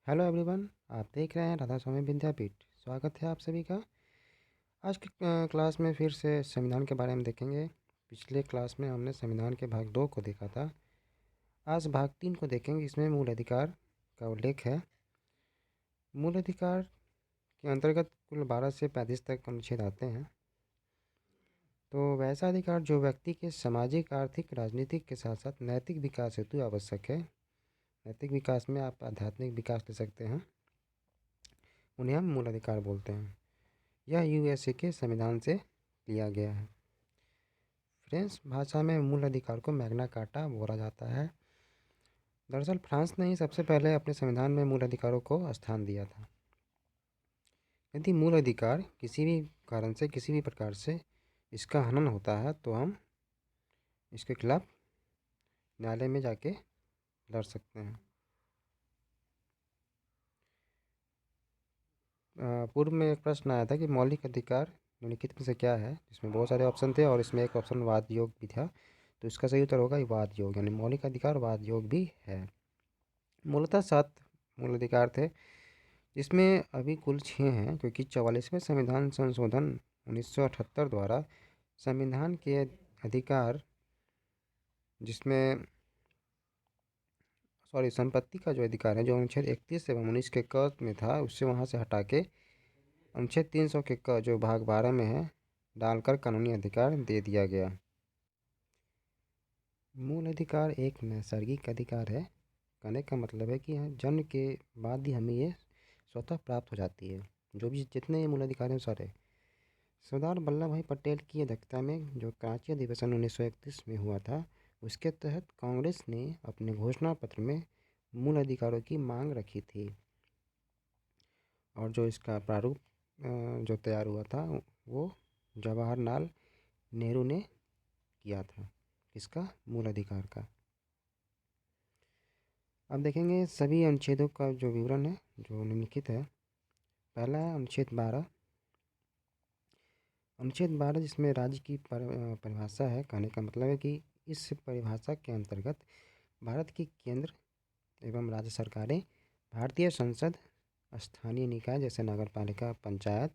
Hello everyone. आप देख रहे हैं राधा स्वामी विद्यापीठ। स्वागत है आप सभी का। आज की क्लास में फिर से संविधान के बारे में देखेंगे। पिछले क्लास में हमने संविधान के भाग 2 को देखा था। आज भाग 3 को देखेंगे। इसमें मूल अधिकार का उल्लेख है। मूल अधिकार के अंतर्गत कुल 12 से 35 तक अनुच्छेद आते हैं। तो वैसा अधिकार जो व्यक्ति के सामाजिक, आर्थिक, राजनीतिक के साथ साथ नैतिक विकास हेतु आवश्यक है। नैतिक विकास में आप आध्यात्मिक विकास ले सकते हैं, उन्हें हम मूल अधिकार बोलते हैं। यह यूएसए के संविधान से लिया गया है। फ्रेंच भाषा में मूल अधिकार को मैग्ना कार्टा बोला जाता है। दरअसल फ्रांस ने ही सबसे पहले अपने संविधान में मूल अधिकारों को स्थान दिया था। यदि मूल अधिकार किसी भी कारण से, किसी भी प्रकार से इसका हनन होता है तो हम इसके खिलाफ न्यायालय में जाके लड़ सकते हैं। पूर्व में एक प्रश्न आया था कि मौलिक अधिकार निम्नलिखित में से क्या है, जिसमें बहुत सारे ऑप्शन थे और इसमें एक ऑप्शन वाद योग भी था। तो इसका सही उत्तर होगा वाद योग, यानी मौलिक अधिकार वाद योग भी है। मूलतः 7 मूल अधिकार थे, जिसमें अभी कुल 6 हैं, क्योंकि 44वें संविधान संशोधन 1978 द्वारा संविधान के अधिकार, जिसमें संपत्ति का जो अधिकार है, जो अनुच्छेद 31 एवं 19 के क में था, उससे वहाँ से हटा के अनुच्छेद 300 के क जो भाग 12 में है डालकर कानूनी अधिकार दे दिया गया। मूल अधिकार एक नैसर्गिक अधिकार है। कहने का मतलब है कि जन्म के बाद ही हमें ये स्वतः प्राप्त हो जाती है। जो भी जितने ये मूल अधिकार हैं सारे। सरदार वल्लभ भाई पटेल की अध्यक्षता में जो कराची अधिवेशन 1931 में हुआ था, उसके तहत कांग्रेस ने अपने घोषणा पत्र में मूल अधिकारों की मांग रखी थी। और जो इसका प्रारूप जो तैयार हुआ था वो जवाहरलाल नेहरू ने किया था। इसका मूल अधिकार का अब देखेंगे सभी अनुच्छेदों का जो विवरण है जो निम्नलिखित है। पहला है अनुच्छेद 12। अनुच्छेद 12 जिसमें राज्य की परिभाषा है। कहने का मतलब है कि इस परिभाषा के अंतर्गत भारत की केंद्र एवं राज्य सरकारें, भारतीय संसद, स्थानीय निकाय जैसे नगर पालिका, पंचायत,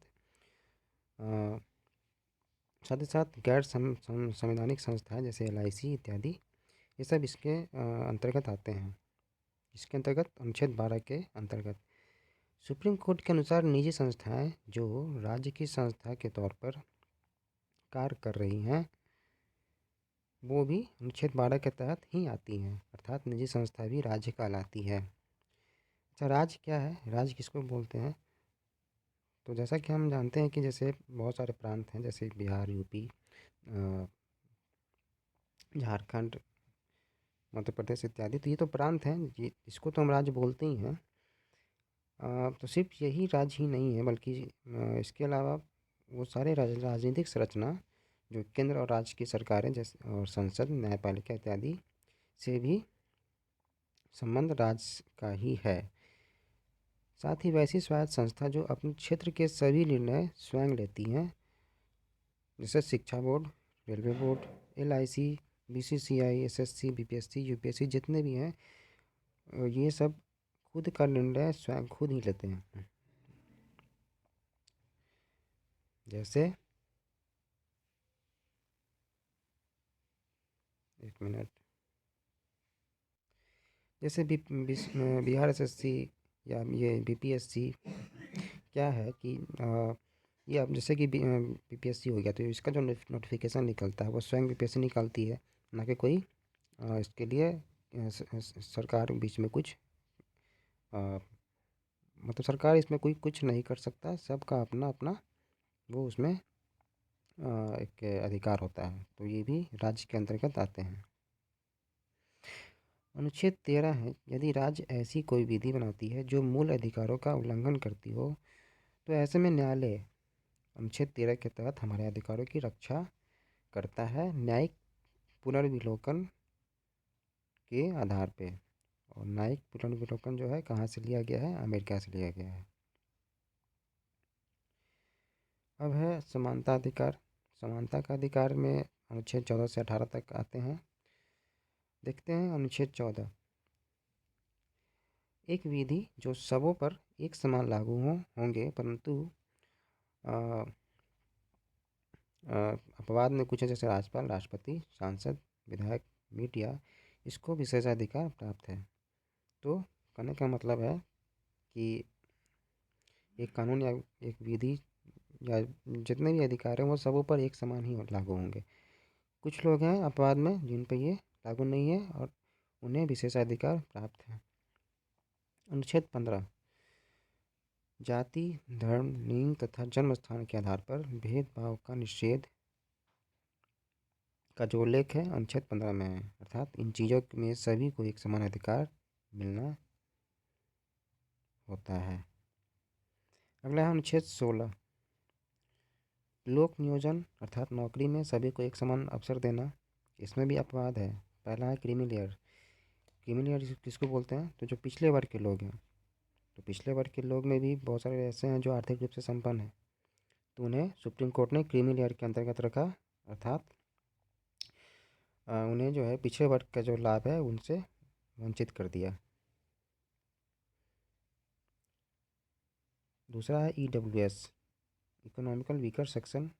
साथ ही साथ गैर संवैधानिक संस्थाएं जैसे LIC इत्यादि, ये सब इसके अंतर्गत आते हैं। इसके अंतर्गत अनुच्छेद 12 के अंतर्गत सुप्रीम कोर्ट के अनुसार निजी संस्थाएं जो राज्य की संस्था के तौर पर कार्य कर रही हैं, वो भी अनुच्छेद 12 के तहत ही आती हैं। अर्थात निजी संस्था भी राज्य कहलाती है। अच्छा, राज्य क्या है, राज्य किसको बोलते हैं? तो जैसा कि हम जानते हैं कि जैसे बहुत सारे प्रांत हैं, जैसे बिहार, यूपी, झारखंड, मध्य प्रदेश इत्यादि। तो ये तो प्रांत हैं, ये इसको तो हम राज्य बोलते ही हैं। तो सिर्फ यही राज्य ही नहीं है, बल्कि इसके अलावा वो सारे राजनीतिक संरचना जो केंद्र और राज्य की सरकारें जैसे और संसद, न्यायपालिका इत्यादि से भी संबंध राज्य का ही है। साथ ही वैसी स्वायत्त संस्था जो अपने क्षेत्र के सभी निर्णय स्वयं लेती हैं, जैसे शिक्षा board, railway board, LIC, BCCI, SSC, BPSC, UPSC जितने भी हैं, ये सब खुद का निर्णय स्वयं खुद ही लेते हैं। जैसे एक मिनट, जैसे बिहार SSC या ये BPSC क्या है कि ये अब जैसे कि BPSC हो गया, तो इसका जो नोटिफिकेशन निकलता है वो स्वयं BPSC निकालती है, ना कि कोई इसके लिए सरकार बीच में कुछ मतलब सरकार इसमें कोई कुछ नहीं कर सकता। सबका अपना अपना वो उसमें एक अधिकार होता है। तो ये भी राज्य के अंतर्गत आते हैं। अनुच्छेद 13 है, यदि राज्य ऐसी कोई विधि बनाती है जो मूल अधिकारों का उल्लंघन करती हो, तो ऐसे में न्यायालय अनुच्छेद 13 के तहत हमारे अधिकारों की रक्षा करता है, न्यायिक पुनर्विलोकन के आधार पे। और न्यायिक पुनर्विलोकन जो है कहाँ से लिया गया है? अमेरिका से लिया गया है। अब है समानता अधिकार। समानता का अधिकार में अनुच्छेद 14 से 18 तक आते हैं। देखते हैं अनुच्छेद 14। एक विधि जो सबों पर एक समान लागू होंगे, परंतु अपवाद में कुछ है, जैसे राज्यपाल, राष्ट्रपति, सांसद, विधायक, मीडिया, इसको विशेषाधिकार प्राप्त है। तो कहने का मतलब है कि एक कानून या एक विधि या जितने भी अधिकार हैं वो सबों पर एक समान ही लागू होंगे। कुछ लोग हैं अपवाद में जिन पर ये लागू नहीं है और उन्हें विशेषाधिकार प्राप्त है। अनुच्छेद 15 जाति, धर्म, लिंग तथा जन्म स्थान के आधार पर भेदभाव का निषेध का जो उल्लेख है अनुच्छेद 15 में है, अर्थात इन चीज़ों में सभी को एक समान अधिकार मिलना होता है। अगला है अनुच्छेद 16 लोक नियोजन अर्थात नौकरी में सभी को एक समान अवसर देना। इसमें भी अपवाद है। पहला है क्रीमी लेयर। क्रीमी लेयर किसको बोलते हैं? तो जो पिछले वर्ग के लोग हैं, तो पिछले वर्ग के लोग में भी बहुत सारे ऐसे हैं जो आर्थिक रूप से संपन्न हैं, तो उन्हें सुप्रीम कोर्ट ने क्रीमी लेयर के अंतर्गत रखा, अर्थात उन्हें जो है पिछड़े वर्ग का जो लाभ है उनसे वंचित कर दिया। दूसरा है EWS इकोनॉमिकल वीकर सेक्शन।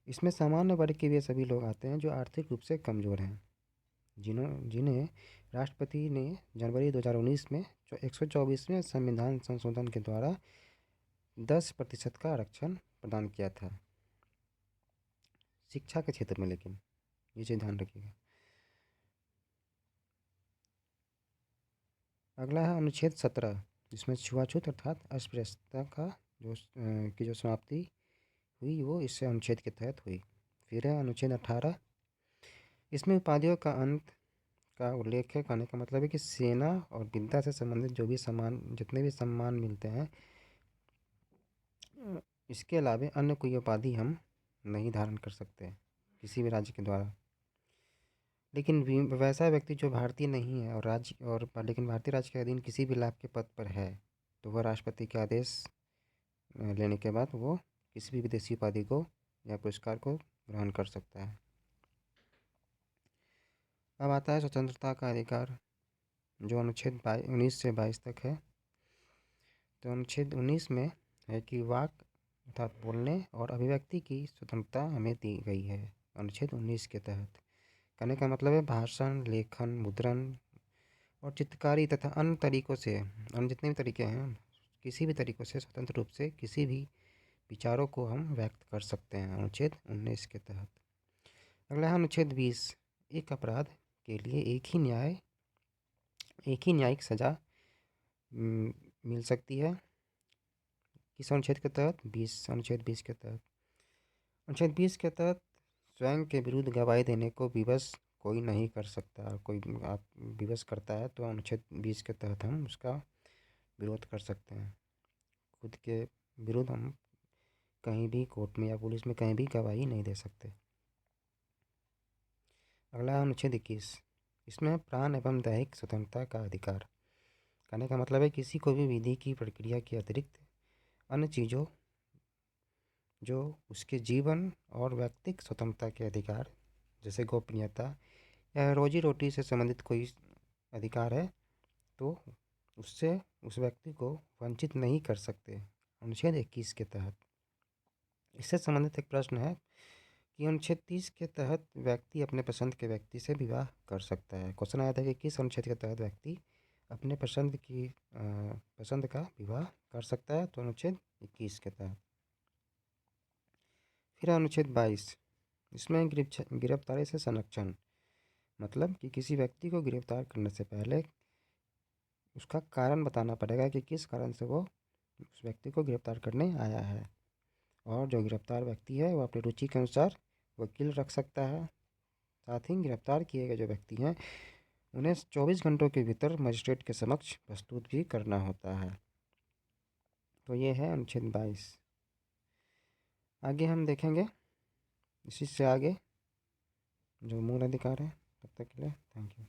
इसमें सामान्य वर्ग के वे सभी लोग आते हैं जो आर्थिक रूप से कमज़ोर हैं, जिन्हें राष्ट्रपति ने जनवरी 2019 में 124वें संविधान संशोधन के द्वारा 10% का आरक्षण प्रदान किया था शिक्षा के क्षेत्र में। लेकिन ये चीज़ ध्यान रखिएगा। अगला है अनुच्छेद 17 जिसमें छुआछूत अर्थात अस्पृश्यता का जो समाप्ति हुई वो इससे अनुच्छेद के तहत हुई। फिर है अनुच्छेद 18। इसमें उपाधियों का अंत का उल्लेख है। कहने का मतलब है कि सेना और विद्या से संबंधित जो भी जितने भी सम्मान मिलते हैं, इसके अलावा अन्य कोई उपाधि हम नहीं धारण कर सकते किसी भी राज्य के द्वारा। लेकिन वैसा व्यक्ति जो भारतीय नहीं है लेकिन भारतीय राज्य के अधीन किसी भी लाभ के पद पर है, तो वह राष्ट्रपति के आदेश लेने के बाद वो किसी भी विदेशी उपाधि को या पुरस्कार को ग्रहण कर सकता है। अब आता है स्वतंत्रता का अधिकार, जो अनुच्छेद 19 से 22 तक है। तो अनुच्छेद 19 में है कि वाक अर्थात बोलने और अभिव्यक्ति की स्वतंत्रता हमें दी गई है अनुच्छेद 19 के तहत। कहने का मतलब है भाषण, लेखन, मुद्रण और चित्रकारी तथा अन्य तरीकों से, अन्य जितने भी तरीके हैं, किसी भी तरीक़ों से स्वतंत्र रूप से किसी भी विचारों को हम व्यक्त कर सकते हैं अनुच्छेद 19 के तहत। अगला है अनुच्छेद 20 एक अपराध के लिए एक ही न्यायिक सज़ा मिल सकती है। किस अनुच्छेद के तहत? अनुच्छेद 20 के तहत। अनुच्छेद 20 के तहत स्वयं के विरुद्ध गवाही देने को विवश कोई नहीं कर सकता। कोई आप विवश करता है तो अनुच्छेद 20 के तहत हम उसका विरोध कर सकते हैं। खुद के विरुद्ध हम कहीं भी कोर्ट में या पुलिस में कहीं भी गवाही नहीं दे सकते। अगला है अनुच्छेद 21। इसमें प्राण एवं दैहिक स्वतंत्रता का अधिकार। कहने का मतलब है किसी को भी विधि की प्रक्रिया के अतिरिक्त अन्य चीज़ों जो उसके जीवन और व्यक्तिगत स्वतंत्रता के अधिकार, जैसे गोपनीयता या रोजी रोटी से संबंधित कोई अधिकार है, तो उससे उस व्यक्ति को वंचित नहीं कर सकते अनुच्छेद 21 के तहत। इससे संबंधित एक प्रश्न है कि अनुच्छेद 30 के तहत व्यक्ति अपने पसंद के व्यक्ति से विवाह कर सकता है। क्वेश्चन आया था कि किस अनुच्छेद के तहत व्यक्ति अपने पसंद का विवाह कर सकता है? तो अनुच्छेद 21 के तहत। फिर अनुच्छेद 22। इसमें गिरफ्तारी से संरक्षण, मतलब कि किसी व्यक्ति को गिरफ्तार करने से पहले उसका कारण बताना पड़ेगा कि किस कारण से वो उस व्यक्ति को गिरफ्तार करने आया है, और जो गिरफ्तार व्यक्ति है वो अपनी रुचि के अनुसार वकील रख सकता है। साथ ही गिरफ्तार किए गए जो व्यक्ति हैं उन्हें 24 घंटों के भीतर मजिस्ट्रेट के समक्ष प्रस्तुत भी करना होता है। तो ये है अनुच्छेद 22। आगे हम देखेंगे इसी से आगे जो मूल अधिकार है। तब तक के लिए थैंक यू।